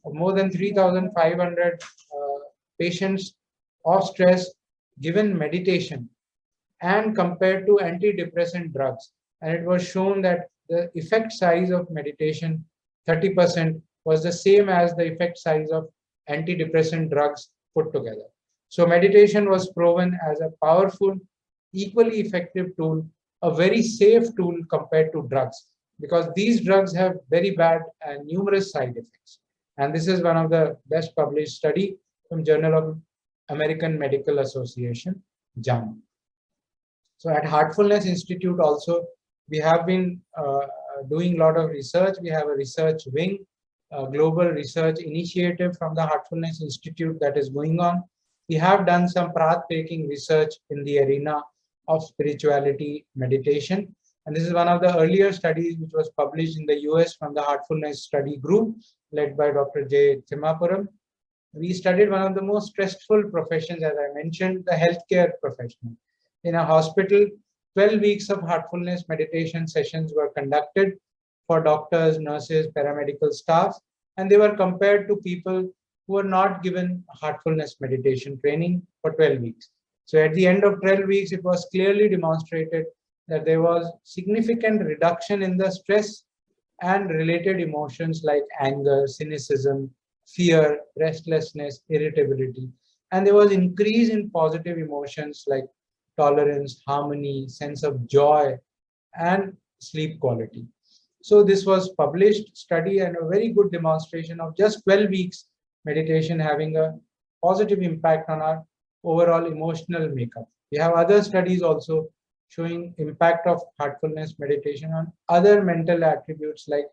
of more than 3,500 patients of stress given meditation and compared to antidepressant drugs. And it was shown that the effect size of meditation, 30%, was the same as the effect size of antidepressant drugs put together. So meditation was proven as a powerful, equally effective tool, a very safe tool compared to drugs, because these drugs have very bad and numerous side effects. And this is one of the best published study from Journal of American Medical Association, JAMA. So at Heartfulness Institute also, we have been doing a lot of research. We have a research wing, a global research initiative from the Heartfulness Institute that is going on. We have done some path-breaking research in the arena of spirituality meditation. And this is one of the earlier studies which was published in the US from the Heartfulness Study Group led by Dr. J. Thimapuram. We studied one of the most stressful professions, as I mentioned, the healthcare profession. In a hospital, 12 weeks of heartfulness meditation sessions were conducted for doctors, nurses, paramedical staff, and they were compared to people who were not given heartfulness meditation training for 12 weeks. So at the end of 12 weeks, it was clearly demonstrated that there was significant reduction in the stress and related emotions like anger, cynicism, fear, restlessness, irritability. And there was increase in positive emotions like tolerance, harmony, sense of joy, and sleep quality. So this was published study and a very good demonstration of just 12 weeks meditation having a positive impact on our overall emotional makeup. We have other studies also showing impact of heartfulness meditation on other mental attributes like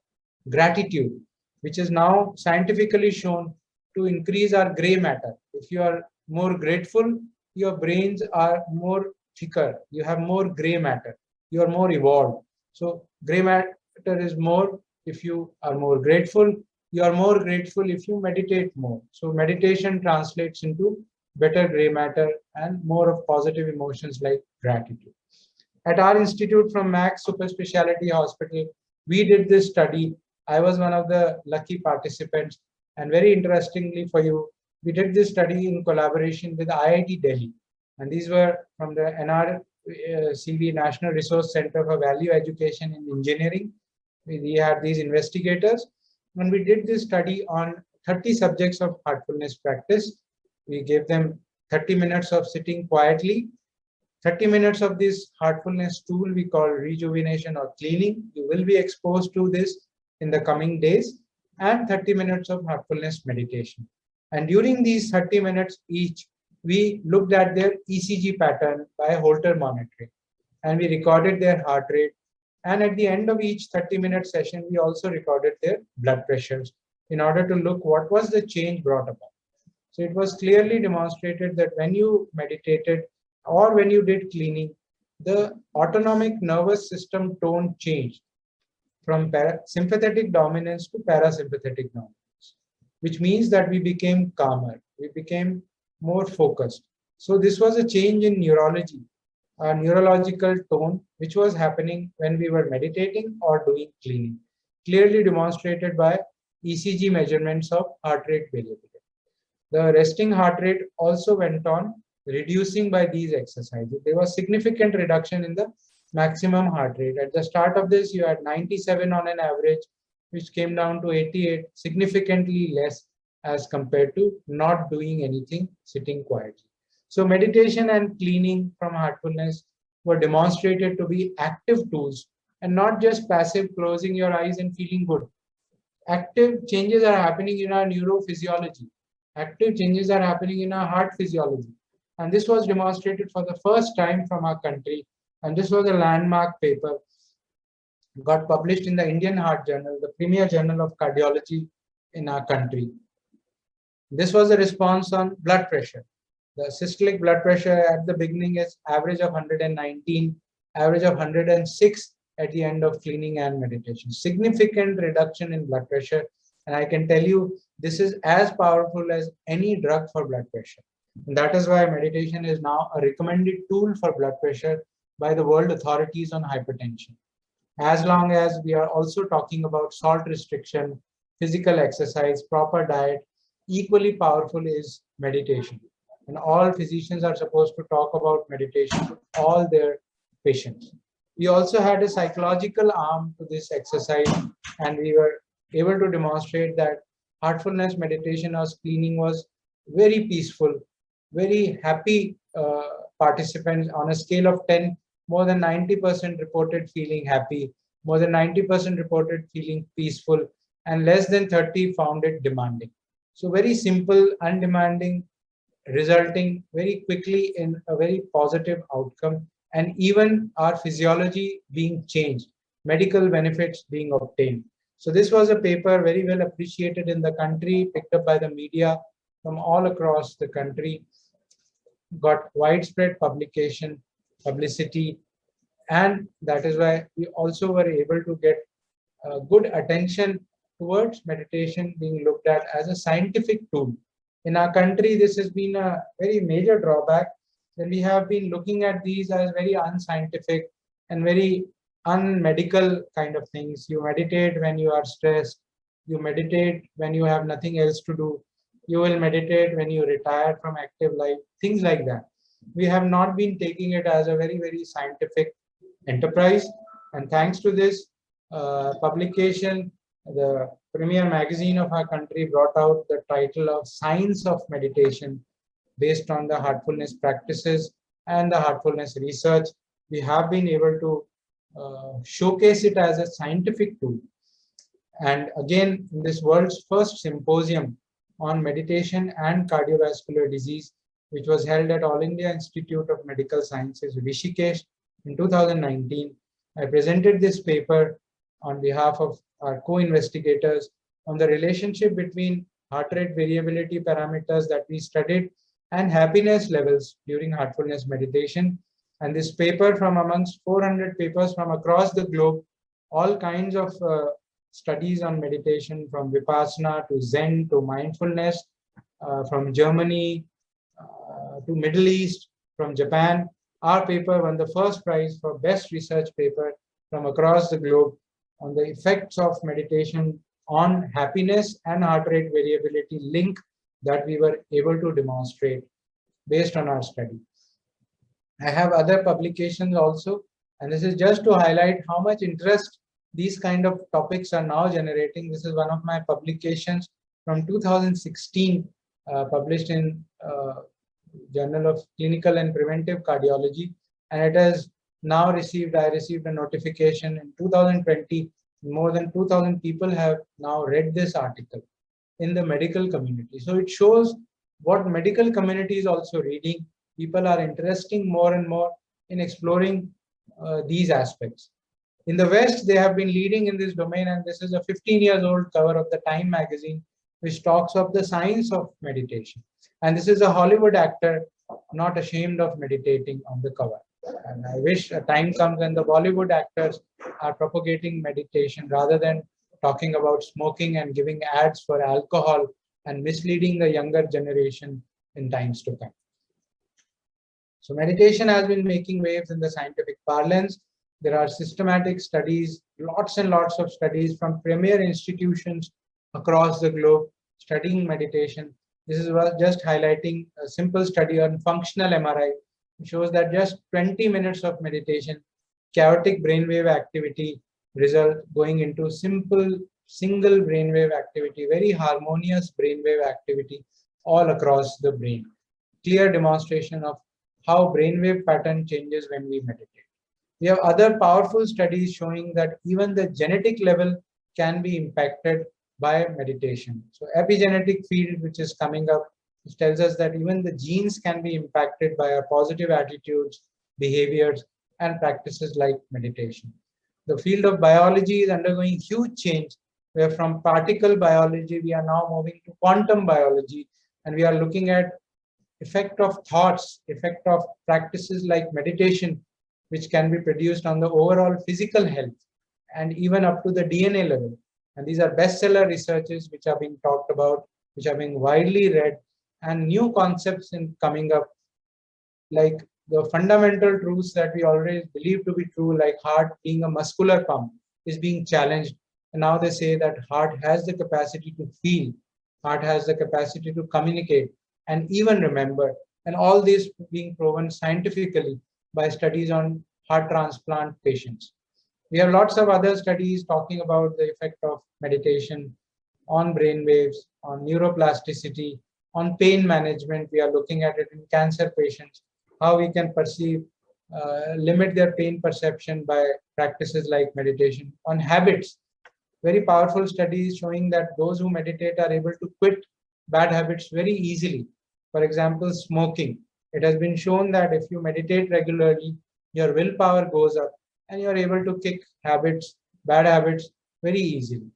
gratitude, which is now scientifically shown to increase our gray matter. If you are more grateful, your brains are more thicker, you have more gray matter, you are more evolved. So gray matter is more if you are more grateful, you are more grateful if you meditate more. So meditation translates into better gray matter and more of positive emotions like gratitude. At our institute from Max Super Speciality Hospital, we did this study. I was one of the lucky participants, and very interestingly for you, we did this study in collaboration with IIT Delhi. And these were from the NRCV, National Resource Center for Value Education in Engineering. We had these investigators, and we did this study on 30 subjects of heartfulness practice. We gave them 30 minutes of sitting quietly, 30 minutes of this heartfulness tool we call rejuvenation or cleaning. You will be exposed to this in the coming days, and 30 minutes of heartfulness meditation. And during these 30 minutes each, we looked at their ECG pattern by Holter monitoring, and we recorded their heart rate. And at the end of each 30-minute session, we also recorded their blood pressures in order to look what was the change brought about. So it was clearly demonstrated that when you meditated or when you did cleaning, the autonomic nervous system tone changed from sympathetic dominance to parasympathetic dominance, which means that we became calmer, we became more focused. So this was a change in neurology, a neurological tone, which was happening when we were meditating or doing cleaning, clearly demonstrated by ECG measurements of heart rate variability. The resting heart rate also went on reducing by these exercises. There was significant reduction in the maximum heart rate. At the start of this, you had 97 on an average, which came down to 88, significantly less as compared to not doing anything, sitting quietly. So meditation and cleaning from heartfulness were demonstrated to be active tools and not just passive closing your eyes and feeling good. Active changes are happening in our neurophysiology. Active changes are happening in our heart physiology. And this was demonstrated for the first time from our country. And this was a landmark paper, got published in the Indian Heart Journal, the premier journal of cardiology in our country. This was a response on blood pressure. The systolic blood pressure at the beginning is average of 119, average of 106 at the end of cleaning and meditation. Significant reduction in blood pressure. And I can tell you, this is as powerful as any drug for blood pressure. And that is why meditation is now a recommended tool for blood pressure by the world authorities on hypertension. As long as we are also talking about salt restriction, physical exercise, proper diet, equally powerful is meditation. And all physicians are supposed to talk about meditation to all their patients. We also had a psychological arm to this exercise, and we were able to demonstrate that heartfulness meditation or cleaning was very peaceful, very happy participants. On a scale of 10, more than 90% reported feeling happy, more than 90% reported feeling peaceful, and less than 30 found it demanding. So very simple, undemanding, resulting very quickly in a very positive outcome, and even our physiology being changed, medical benefits being obtained. So this was a paper very well appreciated in the country, picked up by the media from all across the country, got widespread publicity, and that is why we also were able to get good attention towards meditation being looked at as a scientific tool. In our country, this has been a very major drawback, that we have been looking at these as very unscientific and very unmedical kind of things. You meditate when you are stressed, you meditate when you have nothing else to do, you will meditate when you retire from active life, things like that. We have not been taking it as a very, very scientific enterprise. And thanks to this publication, the premier magazine of our country brought out the title of Science of Meditation based on the heartfulness practices and the heartfulness research. We have been able to showcase it as a scientific tool. And again, in this world's first symposium on meditation and cardiovascular disease, which was held at All India Institute of Medical Sciences, Rishikesh, in 2019, I presented this paper on behalf of our co-investigators on the relationship between heart rate variability parameters that we studied and happiness levels during heartfulness meditation. And this paper, from amongst 400 papers from across the globe, all kinds of studies on meditation, from Vipassana to Zen to mindfulness, from Germany to Middle East, from Japan. Our paper won the first prize for best research paper from across the globe on the effects of meditation on happiness and heart rate variability link that we were able to demonstrate based on our study. I have other publications also, and this is just to highlight how much interest these kind of topics are now generating. This is one of my publications from 2016, published in Journal of Clinical and Preventive Cardiology, and it has now received, I received a notification in 2020, more than 2,000 people have now read this article in the medical community. So it shows what medical community is also reading. People are interested more and more in exploring these aspects. In the West, they have been leading in this domain, and this is a 15 years old cover of the Time magazine, which talks of the science of meditation. And this is a Hollywood actor not ashamed of meditating on the cover. And I wish a time comes when the Bollywood actors are propagating meditation rather than talking about smoking and giving ads for alcohol and misleading the younger generation in times to come. So meditation has been making waves in the scientific parlance. There are systematic studies, lots and lots of studies from premier institutions across the globe studying meditation. This is just highlighting a simple study on functional MRI. It shows that just 20 minutes of meditation, chaotic brainwave activity result going into simple single brainwave activity, very harmonious brainwave activity all across the brain. Clear demonstration of how brainwave pattern changes when we meditate. We have other powerful studies showing that even the genetic level can be impacted by meditation. So epigenetic field, which is coming up, which tells us that even the genes can be impacted by our positive attitudes, behaviors, and practices like meditation. The field of biology is undergoing huge change, where from particle biology, we are now moving to quantum biology, and we are looking at effect of thoughts, effect of practices like meditation, which can be produced on the overall physical health and even up to the DNA level. And these are bestseller researches which are being talked about, which are being widely read, and new concepts in coming up, like the fundamental truths that we always believe to be true, like heart being a muscular pump, is being challenged. And now they say that heart has the capacity to feel, heart has the capacity to communicate, and even remember. And all this being proven scientifically by studies on heart transplant patients. We have lots of other studies talking about the effect of meditation on brain waves, on neuroplasticity, on pain management. We are looking at it in cancer patients, how we can limit their pain perception by practices like meditation. On habits, very powerful studies showing that those who meditate are able to quit bad habits very easily. For example, smoking. It has been shown that if you meditate regularly, your willpower goes up and you're able to kick habits, bad habits, very easily.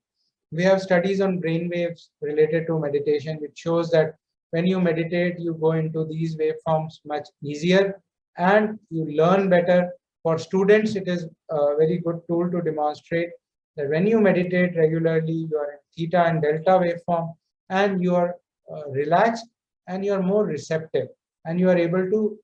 We have studies on brain waves related to meditation, which shows that when you meditate, you go into these waveforms much easier and you learn better. For students, it is a very good tool to demonstrate that when you meditate regularly, you are in theta and delta waveform and you are relaxed and you are more receptive and you are able to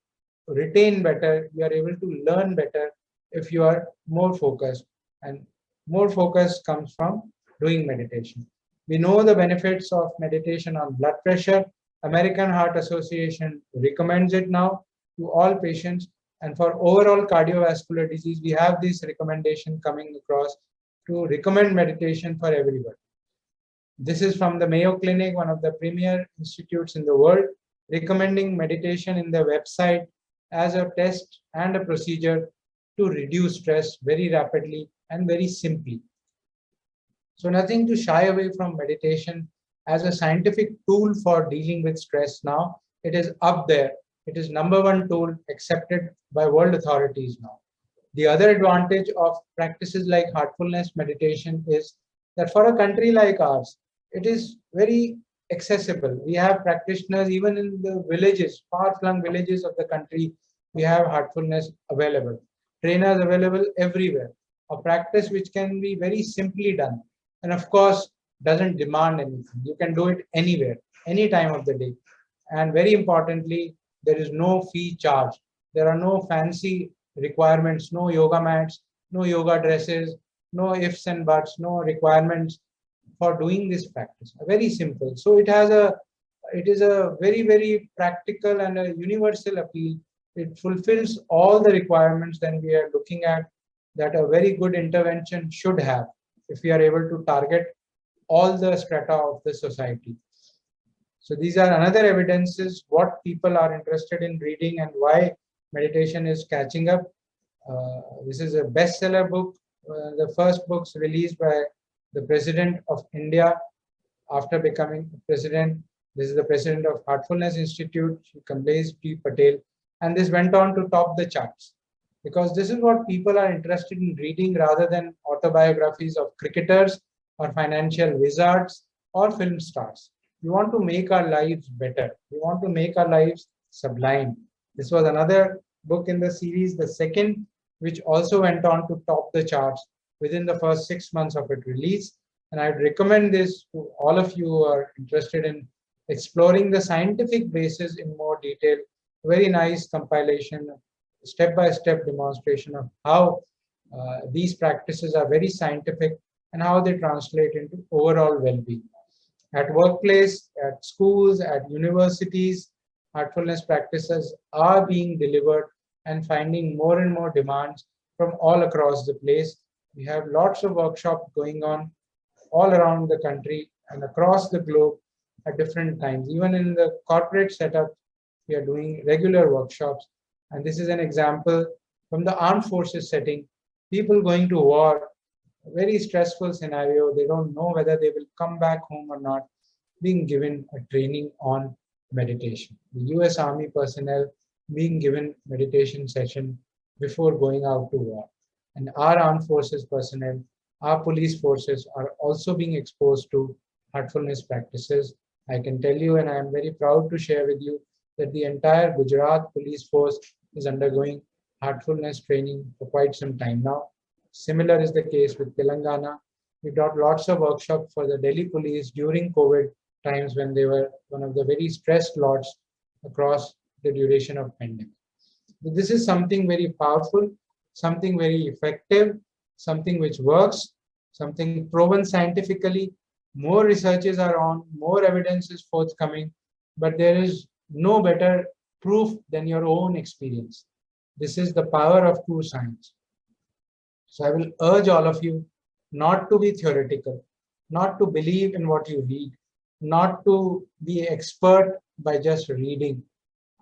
retain better, you are able to learn better if you are more focused, and more focus comes from doing meditation. We know the benefits of meditation on blood pressure. American Heart Association recommends it now to all patients, and for overall cardiovascular disease, we have this recommendation coming across to recommend meditation for everyone. This is from the Mayo Clinic, one of the premier institutes in the world, recommending meditation in their website as a test and a procedure to reduce stress very rapidly and very simply. So nothing to shy away from meditation as a scientific tool for dealing with stress now. It is up there. It is #1 tool accepted by world authorities now. The other advantage of practices like heartfulness meditation is that for a country like ours, it is very accessible. We have practitioners even in the villages, far-flung villages of the country. We have heartfulness available, trainers available everywhere. A practice which can be very simply done, and of course doesn't demand anything. You can do it anywhere, any time of the day. And very importantly, there is no fee charged. There are no fancy requirements, no yoga mats, no yoga dresses, no ifs and buts, no requirements for doing this practice. Very simple. So it is a very, very practical and a universal appeal. It fulfills all the requirements that we are looking at that a very good intervention should have if we are able to target all the strata of the society. So these are another evidences what people are interested in reading and why meditation is catching up. This is a bestseller book. The first books released by the President of India after becoming president. This is the president of Heartfulness Institute, Kamlesh P. Patel. And this went on to top the charts because this is what people are interested in reading rather than autobiographies of cricketers or financial wizards or film stars. We want to make our lives better. We want to make our lives sublime. This was another book in the series, the second, which also went on to top the charts within the first 6 months of its release. And I'd recommend this to all of you who are interested in exploring the scientific basis in more detail. Very nice compilation, step-by-step demonstration of how these practices are very scientific and how they translate into overall well-being. At workplace, at schools, at universities, heartfulness practices are being delivered and finding more and more demands from all across the place. We have lots of workshops going on all around the country and across the globe at different times. Even in the corporate setup, we are doing regular workshops. And this is an example from the armed forces setting. People going to war, a very stressful scenario. They don't know whether they will come back home or not, being given a training on meditation. The US Army personnel being given meditation session before going out to war. And our armed forces personnel, our police forces are also being exposed to heartfulness practices. I can tell you, and I am very proud to share with you, that the entire Gujarat police force is undergoing heartfulness training for quite some time now. Similar is the case with Telangana. We got lots of workshops for the Delhi police during COVID times when they were one of the very stressed lots across the duration of pandemic. This is something very powerful, something very effective, something which works, something proven scientifically. More researches are on, more evidence is forthcoming, but there is no better proof than your own experience. This is the power of true science. So I will urge all of you not to be theoretical, not to believe in what you read, not to be expert by just reading.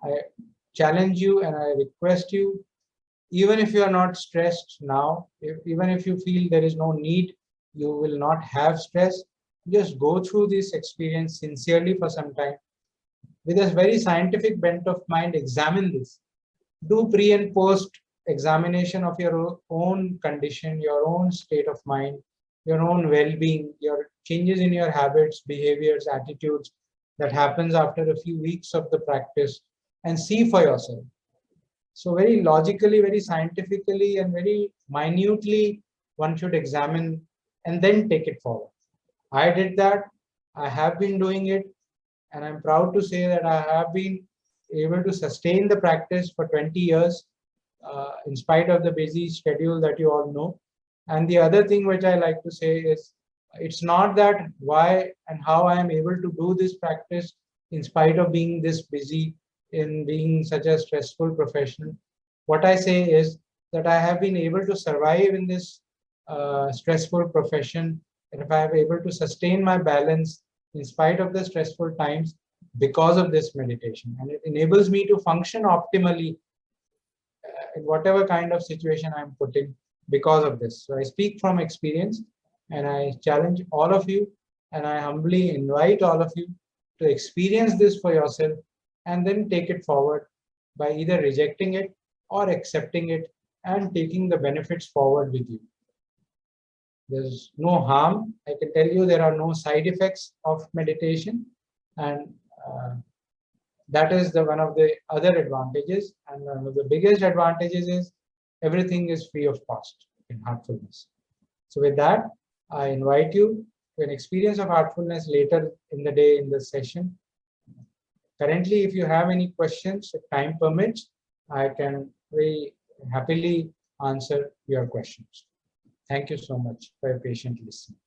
I challenge you and I request you, even if you are not stressed now, even if you feel there is no need, you will not have stress, just go through this experience sincerely for some time. With a very scientific bent of mind, examine this. Do pre and post examination of your own condition, your own state of mind, your own well-being, your changes in your habits, behaviors, attitudes that happens after a few weeks of the practice, and see for yourself. So very logically, very scientifically, and very minutely, one should examine and then take it forward. I did that. I have been doing it. And I'm proud to say that I have been able to sustain the practice for 20 years, in spite of the busy schedule that you all know. And the other thing which I like to say is, it's not that why and how I am able to do this practice in spite of being this busy, in being such a stressful professional. What I say is that I have been able to survive in this stressful profession, and if I am able to sustain my balance in spite of the stressful times because of this meditation, and it enables me to function optimally in whatever kind of situation I'm put in because of this. So I speak from experience, and I challenge all of you, and I humbly invite all of you to experience this for yourself and then take it forward by either rejecting it or accepting it and taking the benefits forward with you. There's no harm. I can tell you there are no side effects of meditation, and that is one of the other advantages. And one of the biggest advantages is everything is free of cost in heartfulness. So with that, I invite you to an experience of heartfulness later in the day in the session. Currently, if you have any questions, if time permits, I can very happily answer your questions. Thank you so much for your patient listening.